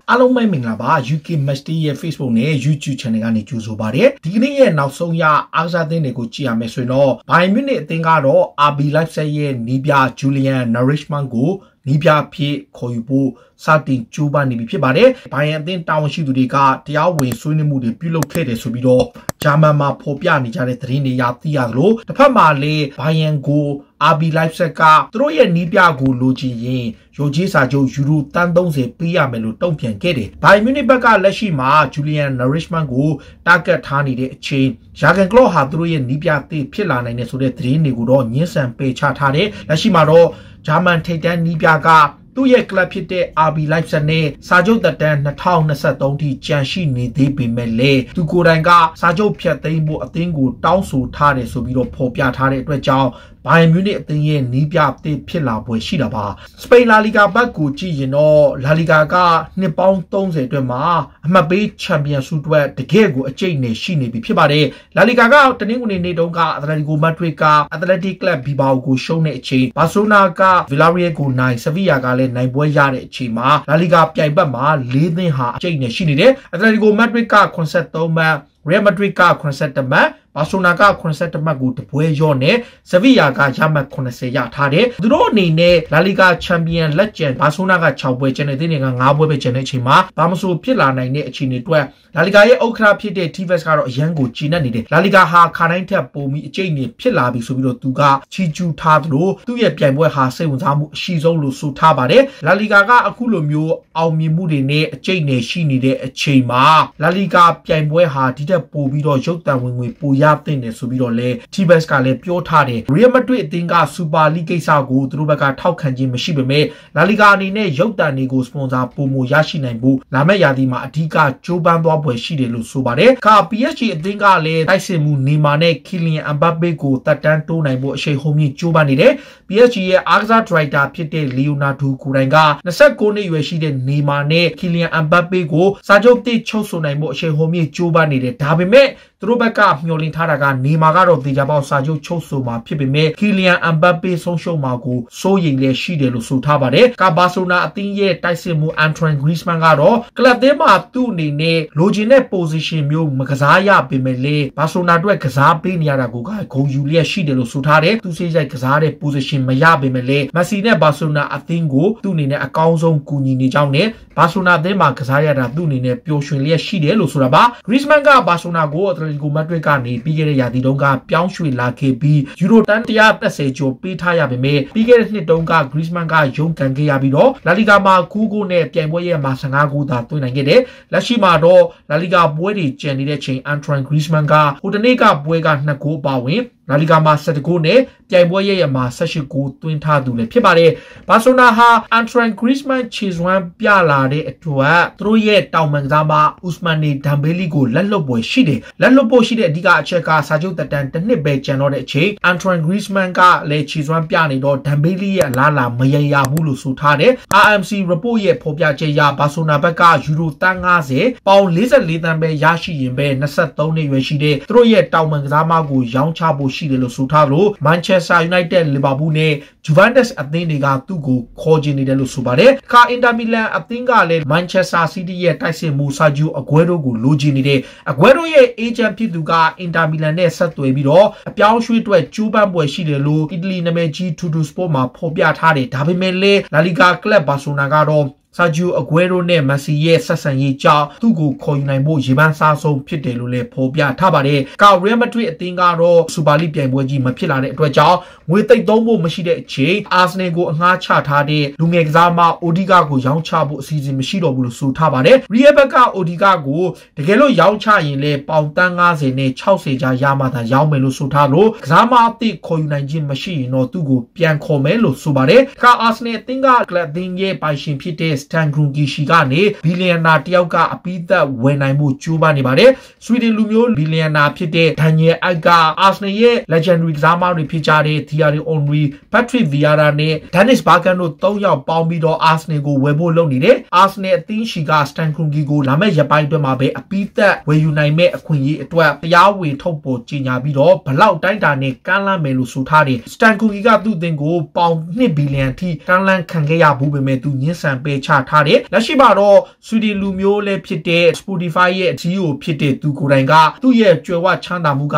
အားလုံးပဲမင်္ဂလာပါ UK Matchday ရဲ့ Facebook နဲ့ YouTube Channel ကနေကြိုဆိုပါရစေဒီကနေ့ရဲ့နောက်ဆုံးရအားကစားသင်းတွေကိုကြည့်ရမယ်ဆိုရင်တော့ Bayern Munich အသင်းကတော့ RB Leipzig ရဲ့နီးပြ Julian Nagelsmann ကိုနီးပြဖြစ်ခေါ်ယူဖို့စတင်ကြိုးပမ်းနေပြီဖြစ်ပါတယ်။ Bayern အသင်းတာဝန်ရှိသူတွေကတရားဝင်ဆွေးနွေးမှုတွေပြုလုပ်ခဲ့တယ်ဆိုပြီးတော့ဂျာမန်မှာဖော်ပြနေကြတဲ့သတင်းတွေရသိရသလိုတစ်ဖက်မှာလည်း Bayern ကို RB Leipzig ကသူတို့ရဲ့နီးပြကိုလိုချင်ရင်ရိုကြီးစာချုပ်ယူရိုတန်း30ပေးရမယ်လို့တုံ့ပြန်ခဲ့တယ်။ Bayern Munich ဘက်ကလက်ရှိမှာ Julian Nagelsmann ကိုတာဂက်ထားနေတဲ့အချိန် Jurgen Klopp ဟာသူတို့ရဲ့နီးပြအသစ်ဖြစ်လာနိုင်တဲ့ဆိုတဲ့သတင်းတွေကိုတော့ညှင်းဆန်ပယ်ချထားတယ်။လက်ရှိမှာတော့ဂျာမန်ထိပ်တန်းနီးပြကသူ့ရဲ့ကလပ်ဖြစ်တဲ့ RB Leipzig နဲ့စာချုပ်သက်တမ်း2023ထိကျန်ရှိနေသေးပေမဲ့လည်းသူကိုယ်တိုင်ကစာချုပ်ဖြတ်သိမ်းဖို့အသင်းကိုတောင်းဆိုထားတယ်ဆိုပြီးတော့ဖော်ပြထားတဲ့အတွက်ကြောင့်Bayern Munich အသင်းရဲ့နီးပြအသစ်ဖြစ်လာပွဲရှိတာပါစပိန်လာလီဂါဘက်ကိုကြည့်ရင်တော့လာလီဂါကနှစ်ပေါင်း30အတွက်မှာအမှတ်ပေးချန်ပီယံဆုအတွက်တကယ့်ကိုအကျိတ်နဲ့ရှိနေပြီဖြစ်ပါတယ်လာလီဂါကတနင်္ဂနွေနေ့တုန်းကအက်တလက်တီကိုမက်ဒရစ်ကအက်တလက်တီကလပ်ဘီဘာအိုကိုရှုံးတဲ့အချိန်ဘာဆိုနာကဗီလာရီယယ်ကိုနိုင်ဆဗီယာကလည်းနိုင်ပွဲရတဲ့အချိန်မှာလာလီဂါပြိုင်ဘက်မှာ၄သင်းဟာအကျိတ်နဲ့ရှိနေတယ်အက်တလက်တီကိုမက်ဒရစ်က83မှတ်Real Madrid က81မှတ်ဘာဆိုနာက81မှတ်ကိုတပွဲရော့နဲ့ဆဗီယာကရမှတ်80ရထားတယ်သူတို့အနေနဲ့လာလီဂါချန်ပီယံလက်ကျန်ဘာဆိုနာက6ပွဲကျန်တဲ့တင်းတွေက9ပွဲပဲကျန်တဲ့အချိန်မှာဘာမဆိုဖြစ်လာနိုင်တဲ့အခြေအနေအတွက်လာလီဂါရဲ့ဥက္ကဋ္ဌဖြစ်တဲ့ Tevez ကတော့အရန်ကိုကြီးနေတယ်လာလီဂါဟာခါတိုင်းထက်ပိုပြီးအကျိတ်နေဖြစ်လာပြီဆိုပြီးတော့သူကချီကျူးထားသလိုသူ့ရဲ့ပြိုင်ပွဲဟာစိတ်ဝင်စားမှုအရှိဆုံးလို့ဆိုထားပါတယ်လာလီဂါကအခုလိုမျိုးအောင်မြင်မှုတွေနဲ့အကျိတ်နေရှိနေတဲ့အချိန်မှာလာလီဂါပြိုင်ပွဲဟာဒီတက်ပိုပြီးတော့ရုပ်တံဝင်ငွေပိုရသင့်တယ်ဆိုပြီးတော့လဲ Tevez ကလည်းပြောထားတယ် Real Madrid အသင်းက Super League ကိစ္စကိုသူတို့ဘက်ကထောက်ခံခြင်းမရှိပေမဲ့လာလီဂါအနေနဲ့ရုပ်တံတွေကိုစပွန်ဆာပိုမိုရရှိနိုင်ဖို့လာမယ့်ရာသီမှာအဓိကကြိုးပမ်းသွားပွဲရှိတယ်လို့ဆိုပါတယ်။က PSG အသင်းကလည်းတိုက်စစ်မှုနေမာနဲ့ Kylian Mbappe ကိုတက်တန်းတိုးနိုင်ဖို့အရှိန်ဟုန်မြင့်ကြိုးပမ်းနေတယ်။ PSG ရဲ့အားကစားဒရိုက်တာဖြစ်တဲ့ Leonardo ကိုတိုင်က29နှစ်အရွယ်ရှိတဲ့နေမာနဲ့ Kylian Mbappe ကိုစာချုပ်သစ်ချုပ်ဆိုနိုင်ဖို့အရှိန်ဟုန်မြင့်ကြိုးပမ်းနေတယ်။ဒါပေမဲ့သူတို့ဘက်ကမျှော်လင့်ထားတာကနေမာကတော့ဒေဂျာပေါစာချုပ်ချုပ်ဆိုမှာဖြစ်ပေမဲ့ Kylian Mbappe ဆုံးရှုံးမှာကိုစိုးရိမ်လည်းရှိတယ်လို့ဆိုထားပါတယ်။ကာဘာဆိုနာအသင်းရဲ့တိုက်စစ်မှု Antoine Griezmann ကတော့ကလပ်သင်းမှာသူ့အနေနဲ့လိုချင်တဲ့ position မျိုးမကစားရပေမဲ့လေဘာဆိုနာအတွက်ကစားပေးနေရတာကိုဂုဏ်ယူလျက်ရှိတယ်လို့ဆိုထားတယ်။သူစိတ်ရိုက်ကစားတဲ့ position မရပေမဲ့လေမက်ဆီနဲ့ဘာဆိုနာအသင်းကိုသူ့အနေနဲ့အကောင်းဆုံးကူညီနေကြောင်းနဲ့ဘာဆိုနာအသင်းမှာကစားရတာသူ့အနေနဲ့ပျော်ရွှင်လျက်ရှိတယ်လို့ဆိုတာပါ။ Griezmann ကဘာဆိုနာကိုအက်တလက်တီကိုမက်ဒရစ်ကနေပြီးခဲ့တဲ့ရာသီတုန်းကပြောင်းရွှေ့လာခဲ့ပြီးယူရိုတန်း130ကျော်ပေးထားရပေမဲ့ပြီးခဲ့တဲ့နှစ်တုန်းက Griezmann ကရုန်းကန်ခဲ့ရပြီးတော့လာလီဂါမှာ9ဂိုးနဲ့ပြိုင်ပွဲရဲ့မှာ15ဂိုးသာသွင်းနိုင်ခဲ့တယ်။လက်ရှိမှာတော့လာလီဂါပွဲတွေကျန်နေတဲ့ချိန် Antoine Griezmann ကဟိုတနေ့ကပွဲက2ဂိုးပါဝင်လာလီဂါမှာ17ဂိုးနဲ့ပြိုင်ပွဲရဲ့မှာ18ဂိုးသွင်းထားသူလည်းဖြစ်ပါတယ်။ဘာဆိုနာဟာ Antoine Griezmann ခြေစွမ်းပြလာတဲ့အတွက်သူတို့ရဲ့တောင်ပံကစားမ Ousmane Dembele ကိုလက်လွတ်ပွဲရှိတယ်။လက်လွတ်ဖို့ရှိတဲ့အဓိကအချက်ကစာချုပ်သက်တမ်းတစ်နှစ်ပဲကျန်တော့တဲ့အချိန် Antoine Griezmann ကလည်းခြေစွမ်းပြနေတော့ Dembele ရဲ့အလားအလာမရရဘူးလို့ဆိုထားတယ်။ RMC report ရဲ့ဖော်ပြချက်အရဘာဆိုနာဘက်ကယူရိုတန်း50ပေါင်44သန်းပဲရရှိရင်ပဲ23နှစ်ရွယ်ရှိတဲ့သူတို့ရဲ့တောင်ပံကစားမကိုရောင်းချဖို့ရှိတယ်လို့ဆိုထားလို့ Manchester United, Liverpool နဲ့ Juventus အသင်းတွေကသူ့ကိုခေါ်ချင်နေတယ်လို့ဆိုပါတယ်။ခါ Inter Milan အသင်းကလည်း Manchester City ရဲ့တိုက်စစ်မှုစာချုပ်အကွဲတို့ကိုလိုချင်နေတယ်။အကွဲတို့ရဲ့ agent ဖြစ်သူက Inter Milan နဲ့ဆက်သွယ်ပြီးတော့အပြောင်းရွှေ့အတွက်ကြိုးပမ်းပွဲရှိတယ်လို့ Italy နာမည်ကြီး Tuttosport မှာဖော်ပြထားတယ်။ဒါပေမဲ့လည်း La Liga ကလပ်ဘာဆိုနာကတော့စာဂျူအကွဲရိုနဲ့မက်ဆီရဲ့ဆက်ဆံရေးကြောင့်သူ့ကိုခေါ်ယူနိုင်ဖို့ရေပန်းစားဆုံးဖြစ်တယ်လို့လည်းဖော်ပြထားပါတယ်။ကာရီယယ်မက်ဒရစ်အသင်းကတော့စူပါလိပြိုင်ပွဲကြီးမဖြစ်လာတဲ့အတွက်ကြောင့်ငွေသိပ်သုံးဖို့မရှိတဲ့အချိန်အာဆနယ်ကိုအငှားချထားတဲ့လူငယ်ကစားမအိုဒီဂါကိုရောင်းချဖို့အစီအစဉ်မရှိတော့ဘူးလို့ဆိုထားပါတယ်။ရီယယ်ဘက်ကအိုဒီဂါကိုတကယ်လို့ရောင်းချရင်လည်းပေါင်တန်း50နဲ့60ကြားရမှသာရောင်းမယ်လို့ဆိုထားလို့ကစားမအသစ်ခေါ်ယူနိုင်ခြင်းမရှိရင်တော့သူ့ကိုပြန်ခေါ်မယ်လို့ဆိုပါတယ်။ကာအာဆနယ်အသင်းကကလပ်သင်းရဲ့ပိုင်ရှင်ဖြစ်တဲ့Stan Kroenkeရှိကနေဘီလီယံနာတယောက်ကအပိသက်ဝယ်နိုင်မှုကြိုးပမ်းနေပါတယ်။ဆွီဒင်လူမျိုးဘီလီယံနာဖြစ်တဲ့ဒန်နီယယ်အိုက်ကအာဆနယ်ရဲ့ legendary ကစားမတွေဖြစ်ကြတဲ့ Thierry Henry, Patrick Vieira နဲ့ Dennis Bergkamp တို့3ယောက်ပေါင်းပြီးတော့အာဆနယ်ကိုဝယ်ဖို့လုပ်နေတယ်။အာဆနယ်အသင်းရှိက Stan Kroenke ကိုလာမယ့်ရက်ပိုင်းအတွင်းမှာပဲအပိသက်ဝယ်ယူနိုင်မဲ့အခွင့်အရေးအတွက်တရားဝင်ထုတ်ပေါ်ကြေညာပြီးတော့ဘလောက်တိုင်းတာနဲ့ကမ်းလှမ်းမယ်လို့ဆိုထားတယ်။ Stan Kroenke ကသူ့အသင်းကိုပေါင်2ဘီလီယံထိကမ်းလှမ်းခံခဲ့ရဘူးပေမဲ့သူညှင်းဆန်ပယ်ချ ထားတယ်လက်ရှိမှာတော့ဆွီဒင်လူမျိုးလည်းဖြစ်တဲ့ Spotify ရဲ့ CEO ဖြစ်တဲ့သူကိုယ်တိုင်ကသူ့ရဲ့ကြွယ်ဝချမ်းသာမှုက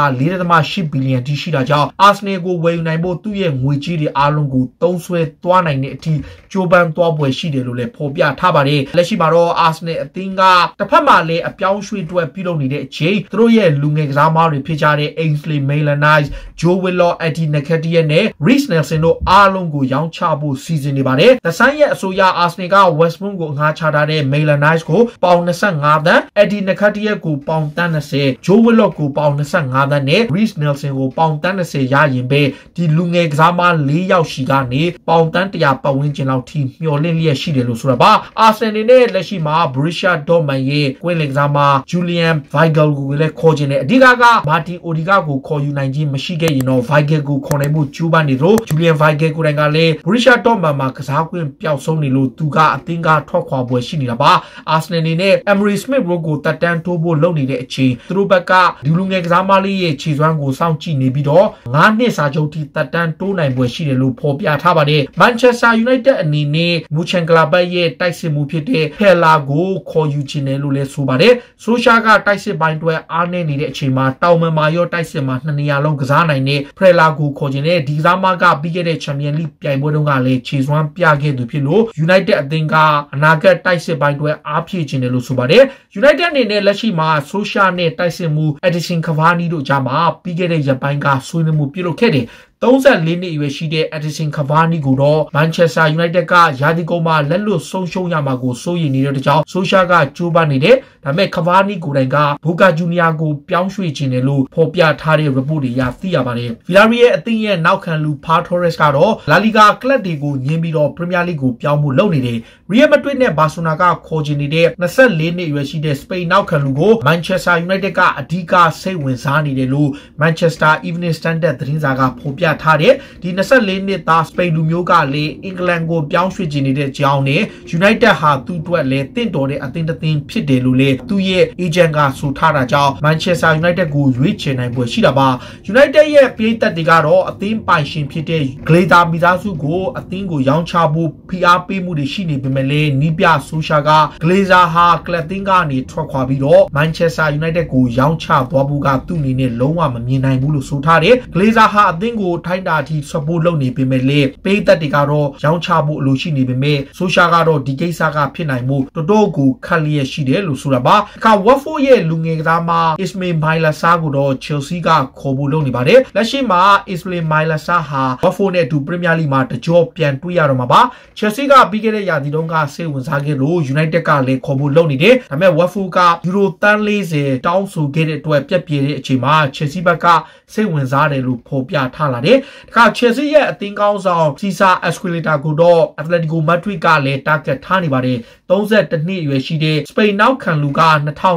4.8 ဘီလီယံထိရှိတာကြောင့် Arsenal ကိုဝယ်ယူနိုင်ဖို့သူ့ရဲ့ငွေကြေးတွေအားလုံးကိုသုံးစွဲသွားနိုင်တဲ့အထိကြိုးပမ်းသွားပွဲရှိတယ်လို့လည်းဖော်ပြထားပါတယ်လက်ရှိမှာတော့ Arsenal အသင်းကတစ်ဖက်မှာလည်းအပြောင်းရွှေ့တွက်ပြုလုပ်နေတဲ့အချိန်သူတို့ရဲ့လူငယ်ကစားသမားတွေဖြစ်ကြတဲ့ Ainsley Maitland-Niles, Joe Willock, Eddie Nketiah နဲ့ Reece Nelson တို့အားလုံးကိုရောင်းချဖို့စီစဉ်နေပါတယ်။ The Sun ရဲ့အဆိုအရ Arsenal က West Brom ကိုငှားချထားတဲ့ Maitland-Niles ကိုပေါင် 25 သန်း Eddie Nketiah ကိုပေါင် 20 Joe Willock ကိုပေါင် 25 သန်းနဲ့ Reece Nelson ကိုပေါင် 20 ရရင်ပဲဒီလူငယ်ကစားသမား 4 ယောက်ရှိကနေပေါင် 100 ပတ်ဝန်းကျင်လောက်ထိမျှော်လင့်လျက်ရှိတယ်လို့ဆိုတာပါ။ Arsenal နဲ့လက်ရှိမှာ Borussia Dortmund ရဲ့ကွင်းလင်ကစားသမား Julian Weigl ကိုလည်းခေါ်ခြင်းနဲ့အဓိကက Martin Odegaard ကိုခေါ်ယူနိုင်ခြင်းမရှိခဲ့ရင်တော့ Weigl ကိုခေါ်နိုင်ဖို့ကြိုးပမ်းနေလို့ Julian Weigl ကိုယ်တိုင်ကလည်း Borussia Dortmund မှာကစားခွင့်ပျောက်ဆုံးနေလို့သူကအသင်းကထွက်ခွာပွဲရှိနေတာပါ Arsenal အနေနဲ့ Emery Smith Rowe ကိုတက်တန်းထိုးဖို့လုပ်နေတဲ့အချိန်သူတို့ဘက်ကဒီလူငယ်ကစားသမားလေးရဲ့ခြေစွမ်းကိုစောင့်ကြည့်နေပြီးတော့9 နှစ်စာချုပ်ထိတက်တန်းတိုးနိုင်ပွဲရှိတယ်လို့ဖော်ပြထားပါတယ် Manchester United အနေနဲ့ Mönchengladbach ရဲ့တိုက်စစ်မှုဖြစ်တဲ့ Pella ကိုခေါ်ယူခြင်းတယ်လို့လည်းဆိုပါတယ်ဆိုရှာကတိုက်စစ်ပိုင်းတွေအားနည်းနေတဲ့အချိန်မှာတောင်မန်မာရောတိုက်စစ်မှာ2နေရာလုံးကစားနိုင်တဲ့ Pella ကိုခေါ်ခြင်းနဲ့ဒီကစားသမားကပြီးခဲ့တဲ့ Champions League ပြိုင်ပွဲတုန်းကလည်းခြေစွမ်းပြခဲ့သူဖြစ်လို့ United အသင်းကအနာဂတ်တိုက်စစ်ပိုင်းတွေအားဖြည့်ခြင်းတယ်လို့ဆိုပါတယ် United အနေနဲ့လက်ရှိမှာဆိုရှာနဲ့တိုက်စစ်မှု Edinson Cavani တို့ကြားမှာပြီးခဲ့တဲ့ရက်ပိုင်းကဆွေးနွေးမှုပြုလုပ်ခဲ့တယ်34 နှစ်အရွယ်ရှိတဲ့ Edinson Cavani ကိုတော့ Manchester United ကရာသီကုန်မှာလက်လွတ်ဆုံးရှုံးရမှာကိုစိုးရိမ်နေတဲ့ကြောင့်ဆိုရှာကကြိုးပမ်းနေတယ်ဒါပေမဲ့ Cavani ကိုယ်တိုင်က Boca Juniors ကိုပြောင်းရွှေ့ခြင်းတယ်လို့ဖော်ပြထားတဲ့ report တွေအရသိရပါတယ် Villarreal အသင်းရဲ့နောက်ခံလူ Pau Torres ကတော့ La Liga ကလပ်တွေကိုညှင်းပြီးတော့ Premier League ကိုပြောင်းဖို့လုပ်နေတယ် Real Madrid နဲ့ Barcelona ကခေါ်ချင်နေတဲ့24 နှစ်အရွယ်ရှိတဲ့ Spain နောက်ခံလူကို Manchester United ကအဓိကစိတ်ဝင်စားနေတယ်လို့ Manchester Evening Standard သတင်းစာကဖော်ပြထားတယ်ဒီ24 နှစ်သား Spain လူမျိုးကလည်းအင်္ဂလန်ကိုပြောင်းရွှေ့ခြင်းနေတဲ့ကြောင်းနဲ့ United ဟာသူ့အတွက်လည်းတင့်တော်တဲ့အသင်းတစ်သင်းဖြစ်တယ်လို့လည်းသူ့ရဲ့ agent ကဆိုထားတာကြောင့် Manchester United ကိုရွေးချယ်နိုင်ပွဲရှိတာပါ United ရဲ့ပြည်သက်တွေကတော့အသင်းပိုင်ရှင်ဖြစ်တဲ့ Glazer မိသားစုကိုအသင်းကိုရောင်းချဖို့ဖိအားပေးမှုတွေရှိနေပေမဲ့လည်းနီးပြဆိုရှာက Glazer ဟာကလပ်သင်းကနေထွက်ခွာပြီးတော့ Manchester United ကိုရောင်းချသွားဖို့ကသူ့အနေနဲ့လုံးဝမမြင်နိုင်ဘူးလို့ဆိုထားတယ် Glazer ဟာအသင်းကိုထိုင်းတာထိ support လုပ်နေပေမဲ့လည်းပြည်သက်တွေကတော့ရောင်းချဖို့အလိုရှိနေပေမဲ့ဆိုရှာကတော့ဒီကိစ္စကဖြစ်နိုင်မှုတော်တော်ကိုခက်လျက်ရှိတယ်လို့ဆိုတာပါအခါ Watford ရဲ့လူငယ်ကစားမှာ Ismail Mailasa ကိုတော့ Chelsea ကခေါ်ဖို့လုပ်နေပါတယ်လက်ရှိမှာ Ismail Mailasa ဟာ Watford နဲ့အတူ Premier League မှာတကြောပြန်တွေ့ရတော့မှာပါ Chelsea ကပြီးခဲ့တဲ့ရာသီတုန်းကစိတ်ဝင်စားခဲ့လို့ United ကလည်းခေါ်ဖို့လုပ်နေတယ်ဒါပေမဲ့ Watford ကယူရိုတန်း40တောင်းဆိုခဲ့တဲ့အတွက်ပြက်ပြဲတဲ့အချိန်မှာ Chelsea ဘက်ကစိတ်ဝင်စားတယ်လို့ဖော်ပြထားလာတယ်အခါ Chelsea ရဲ့အသင်းကောင်းဆောင် Cesar Azpilicueta ကိုတော့ Atletico Madrid ကလည်း target ထားနေပါတယ်31 နှစ်အရွယ်ရှိတဲ့ Spain နောက်ခံလူက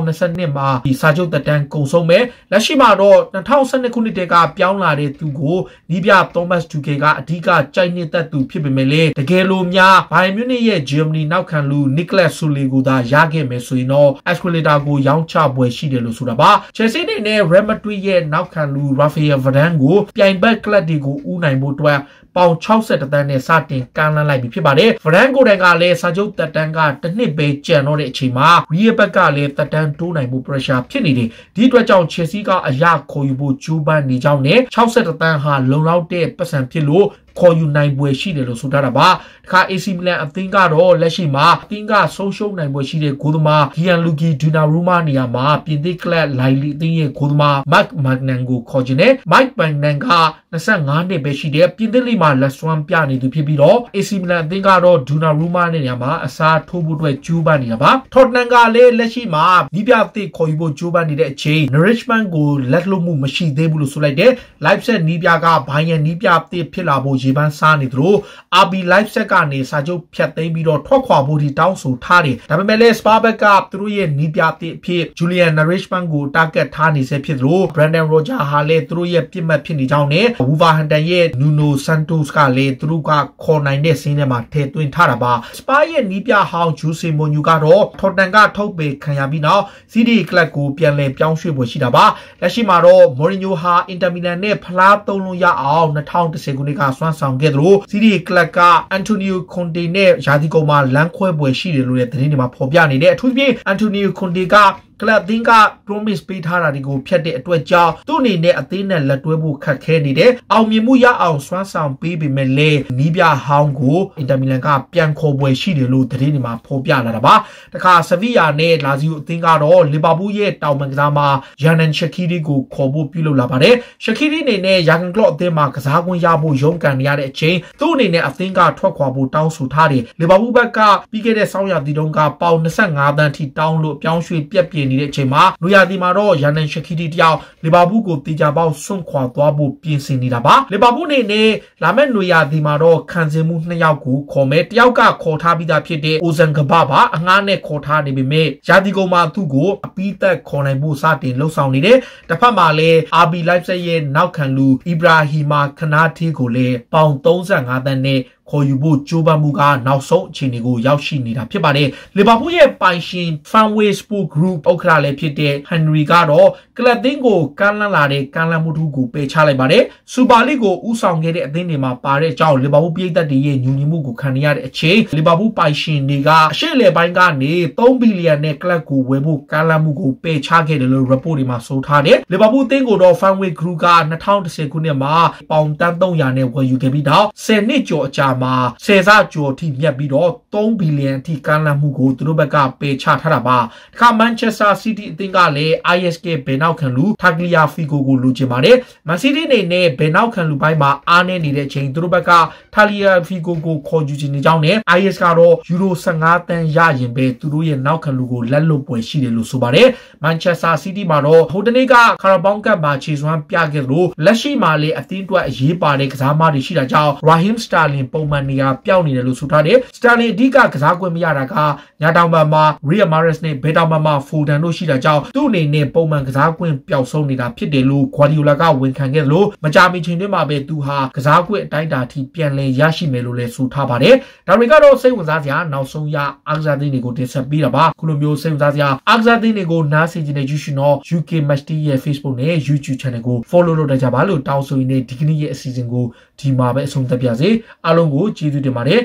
2022မှာဒီစာချုပ်သက်တမ်းကုန်ဆုံးမယ်လက်ရှိမှာတော့2012ခုနှစ်တည်းကပြောင်းလာတဲ့သူကိုနီးပြ Thomas Tuchel ကအဓိကကြိုက်နှစ်သူဖြစ်ပေမဲ့လည်းတကယ်လို့များ Bayern Munich ရဲ့ Germany နောက်ခံလူ Niklas Süle ကိုသာရခဲ့မယ်ဆိုရင်တော့ Azpilicueta ကိုရောင်းချပွဲရှိတယ်လို့ဆိုတာပါ Chelsea နဲ့ Real Madrid ရဲ့နောက်ခံလူ Rafael Varane ကိုပြိုင်ဘက်ကလပ်တွေကိုဦးနိုင်ဖို့အတွက်ပေါင်60တန်းနဲ့စတင်ကမ်းလှမ်းလိုက်ပြီဖြစ်ပါတယ်။ Varane ကိုယ်တိုင်ကလည်းစာချုပ်သက်တမ်းကတစ်နှစ်ပဲကျန်တော့တဲ့အချိန်မှာ Real ဘက်ကလည်းသက်တမ်းတိုးနိုင်မှု pressure ဖြစ်နေတယ်။ဒီအတွက်ကြောင့် Chelsea ကအရခေါ်ယူဖို့ကြိုးပမ်းနေကြောင်းနဲ့60တန်းဟာလုံလောက်တဲ့ပတ်စံဖြစ်လို့ခေါ်ယူနိုင်ပွဲရှိတယ်လို့ဆိုထားတာပါ။တခါ AC Milan အသင်းကတော့လက်ရှိမှာအသင်းကဆုံးရှုံးနိုင်ပွဲရှိတဲ့ဂိုးသမား Gianluigi Donnarumma နေရာမှာပြင်သစ်ကလပ်လိုင်လီအသင်းရဲ့ဂိုးသမား Mike Maignan ကိုခေါ်ခြင်းနဲ့ Mike Maignan က25နှစ်ပဲရှိတဲ့ပြင်သစ်လိမှာလက်စွမ်းပြနေသူဖြစ်ပြီးတော့ AC Milan အသင်းကတော့ Donnarumma နေရာမှာအစားထိုးဖို့အတွက်ကြိုးပမ်းနေတာပါ။ Tottenham ကလည်းလက်ရှိမှာဒီပြအသစ်ခေါ်ယူဖို့ကြိုးပမ်းနေတဲ့အချိန် Nourishment ကိုလက်လွတ်မှုမရှိသေးဘူးလို့ဆိုလိုက်တယ်။ Leipzig နီးပြကဘိုင်ယန်နီးပြအသစ်ဖြစ်လာဖို့ရေပန်းစားနေသလို RB Leipzig ကနေစာချုပ်ဖြတ်သိမ်းပြီးတော့ထွက်ခွာဖို့ဒီတောင်းဆိုထားတယ်ဒါပေမဲ့လည်း Spurs ဘက်ကသူတို့ရဲ့နီးပြအသစ်အဖြစ် Julian Nagelsmann ကို target ထားနေစေဖြစ်သလို Brendan Rodgers ဟာလည်းသူတို့ရဲ့ပြစ်မှတ်ဖြစ်နေကြောင်းနဲ့ Wolverhampton ရဲ့ Nuno Santos ကလည်းသူတို့ကခေါ်နိုင်တဲ့စင်းထဲမှာထည့်သွင်းထားတာပါ Spurs ရဲ့နီးပြဟောင်း Jose Mourinho ကတော့ Tottenham ကထုတ်ပေခံရပြီးနောက် CD ကလပ်ကိုပြန်လည်ပြောင်းရွှေ့ဖို့ရှိတာပါလက်ရှိမှာတော့ Mourinho ဟာ Inter Milan နဲ့ဖလားသုံးလုံးရအောင်2010ခုနှစ်ကစွမ်း ဆောင်ခဲ့သလိုစီးရီကလပ်ကအန်တိုနီယိုခွန်တေနဲ့ယာဒီကိုမှာလမ်းခွဲပွဲရှိတယ်လို့လည်းသတင်းတွေမှာဖော်ပြနေတဲ့အထူးသဖြင့်အန်တိုနီယိုခွန်တေကကလပ်တင်းက promise ပေးထားတာတွေကိုဖျက်တဲ့အတွက်ကြောင့်သူ့အနေနဲ့အသေးနဲ့လက်တွဲဖို့ခက်ခဲနေတယ်အောင်မြင်မှုရအောင်စွမ်းဆောင်ပေးပေမဲ့လည်းနီးပြဟောင်းကိုအင်တာမီလန်ကပြန်ခေါ်ပွဲရှိတယ်လို့သတင်းတွေမှာဖော်ပြလာတာပါတခါဆဗီယာနဲ့လာဇီယိုအသင်းကတော့လီဗာပူးရဲ့တောင်ပန်ကစားမှာယန်နန်ရှက်ကီရီကိုခေါ်ဖို့ပြုလုပ်လာပါတယ်ရှက်ကီရီအနေနဲ့ယာဂန်ကလော့အသင်းမှာကစားခွင့်ရဖို့ရုန်းကန်နေရတဲ့အချိန်သူ့အနေနဲ့အသင်းကထွက်ခွာဖို့တောင်းဆိုထားတယ်လီဗာပူးဘက်ကပြီးခဲ့တဲ့ဆောင်းရာသီတုန်းကပေါင်25သန်းထိတောင်းလို့ပြောင်းရွှေ့ပြက်ပြင်းနေတဲ့အချိန်မှာနွေရာသီမှာတော့ယန်နန်ရှက်ကီရီတယောက်လီဗာပူးကိုတေချာပေါက်ဆွန့်ခွာသွားဖို့ပြင်ဆင်နေတာပါလီဗာပူးအနေနဲ့လာမယ့်နွေရာသီမှာတော့ခံစင်မှု2ယောက်ကိုခေါ်မယ်တယောက်ကခေါ်ထားပြီးသားဖြစ်တဲ့အိုဇန်ကဘာပါအငှားနဲ့ခေါ်ထားနေပေမဲ့ရာသီကုန်မှာသူ့ကိုအပီးသက်ခေါ်နိုင်ဖို့စတင်လှုပ်ဆောင်နေတယ်တစ်ဖက်မှာလည်း RB Leipzig ရဲ့နောက်ခံလူအီဘရာဟီမာခနာတီကိုလည်းပေါင်35သန်းနဲ့ခေါ်ယူဖို့ကြိုးပမ်းမှုကနောက်ဆုံးအခြေအနေကိုရောက်ရှိနေတာဖြစ်ပါတယ်လီဗာပူးရဲ့ပိုင်ရှင် Fanway Sport Group ဥက္ကဋ္ဌလည်းဖြစ်တဲ့ Henry ကတော့ကလပ်သင်းကိုကမ်းလှမ်းလာတဲ့ကမ်းလှမ်းမှုတစ်ခုကိုပယ်ချလိုက်ပါတယ်စူပါလိကိုဦးဆောင်ခဲ့တဲ့အသင်းတွေမှာပါတဲ့အကြောင်းလီဗာပူးပြည်သက်တွေရဲ့ညှို့ညင်မှုကိုခံရတဲ့အချိန်လီဗာပူးပိုင်ရှင်တွေကအရှေ့လေပိုင်းကနေ3ဘီလီယံနဲ့ကလပ်ကိုဝယ်ဖို့ကမ်းလှမ်းမှုကိုပယ်ချခဲ့တယ်လို့ report တွေမှာဆိုထားတယ်လီဗာပူးအသင်းကိုတော့ Fanway Group က2010ခုနှစ်မှာပေါင်တန်း300နဲ့ဝယ်ယူခဲ့ပြီးတော့10နှစ်ကျော်အကြာမှာဆယ်စားကျော်ထိမြတ်ပြီးတော့3ဘီလီယံအထိကမ်းလှမ်းမှုကိုသူတို့ဘက်ကပယ်ချထားတာပါတခါမန်ချက်စတာစီးတီးအသင်းကလည်း ISK ဘယ်နောက်ခံလူထာဂလီယာဖီကိုလိုချင်ပါတယ်မန်စီးတီးအနေနဲ့ဘယ်နောက်ခံလူပိုင်းမှာအားနည်းနေတဲ့အချိန်သူတို့ဘက်ကထာဂလီယာဖီကိုခေါ်ယူချင်နေကြောင်းနဲ့ IS ကတော့ယူရို15သန်းရရင်ပဲသူတို့ရဲ့နောက်ခံလူကိုလက်လွတ်ပွဲရှိတယ်လို့ဆိုပါတယ်မန်ချက်စတာစီးတီးမှာတော့ဟိုတနေ့ကကာရာဘောင်ကပ်မှာခြေစွမ်းပြခဲ့လို့လက်ရှိမှာလည်းအသင်းအတွက်အရေးပါတဲ့ကစားမတွေရှိတာကြောင့် Raheem Sterling ပုံမှန်နေရာပြောင်းနေတယ်လို့ဆိုထားတယ်စတာလင်အဓိကကစားခွင့်မရတာကညာတောင်ပံမှာရီယာမာရက်စ်နဲ့ဘယ်တောင်ပံမှာဖိုဒန်တို့ရှိတာကြောင့်သူ့အနေနဲ့ပုံမှန်ကစားခွင့်ပျောက်ဆုံးနေတာဖြစ်တယ်လို့ဂွာဒီယိုလာကဝန်ခံခဲ့လို့မကြာမီချိန်တွင်းမှာပဲသူဟာကစားခွင့်အတိုင်းအတာထိပြန်လည်ရရှိမယ်လို့လည်းဆိုထားပါတယ်ဒါတွေကတော့စိတ်ဝင်စားစရာနောက်ဆုံးရအားကစားသင်းတွေကိုတင်ဆက်ပေးတာပါခုလိုမျိုးစိတ်ဝင်စားစရာအားကစားသင်းတွေကိုနားဆင်ကြတဲ့ယူရှင်တော့ UK Match Day ရဲ့ Facebook နဲ့ YouTube Channel ကို follow လုပ်ကြပါလို့တောင်းဆိုရင်းနဲ့ဒီကနေ့ရဲ့အစီအစဉ်ကိုဒီမှာပဲအဆုံးသတ်ပါစေအားလုံးကိုကျေးဇူးတင်ပါတယ်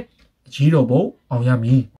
ကြီးတော်ဘုံအောင်ရမည်